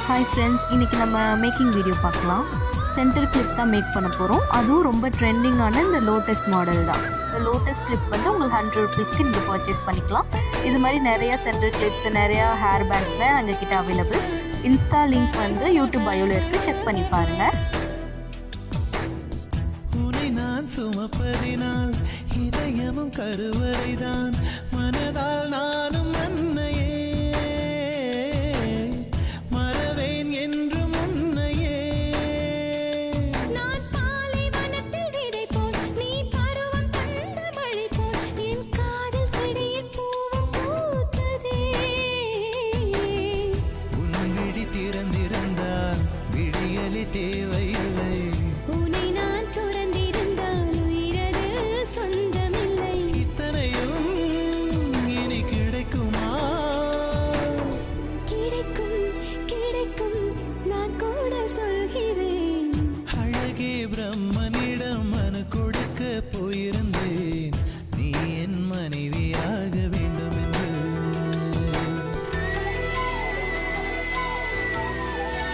Hi friends, இன்றைக்கி நம்ம making video பார்க்கலாம். சென்டர் கிளிப் தான் மேக் பண்ண போகிறோம். அதுவும் ரொம்ப ட்ரெண்டிங்கான இந்த லோட்டஸ் மாடல் தான். இந்த லோட்டஸ் கிளிப் வந்து உங்களுக்கு 100 ருபீஸ்க்கு நீங்கள் பர்ச்சேஸ் பண்ணிக்கலாம். இது மாதிரி நிறையா சென்டர் கிளிப்ஸ், நிறையா ஹேர் பேண்ட்ஸ் தான் எங்ககிட்ட அவைலபிள். இன்ஸ்டா லிங்க் வந்து யூடியூப் பயோவில் இருக்குது, செக் பண்ணி பாருங்கள். நான் சுமப்பதினால் இதயமும் கருவறைதான், மனதால் நானும் அன்னையே மறவேன் என்று முன்னையே. நான் பாலை வனத்தில் விதை போல், நீ பருவம் தந்த மழை போல், என் காதல் செடியில் பூவும் பூத்ததே. உன் விழி திறந்திருந்தால் விடியலி தேவையில்லை. உன்னை நான் துறந்திருந்தால் உயிரது சொந்தமில்லை. இத்தனையும் இனி கிடைக்குமா? கிடைக்கும் கிடைக்கும், நான் கூட சொல்கிறேன். அழகே பிரம்ம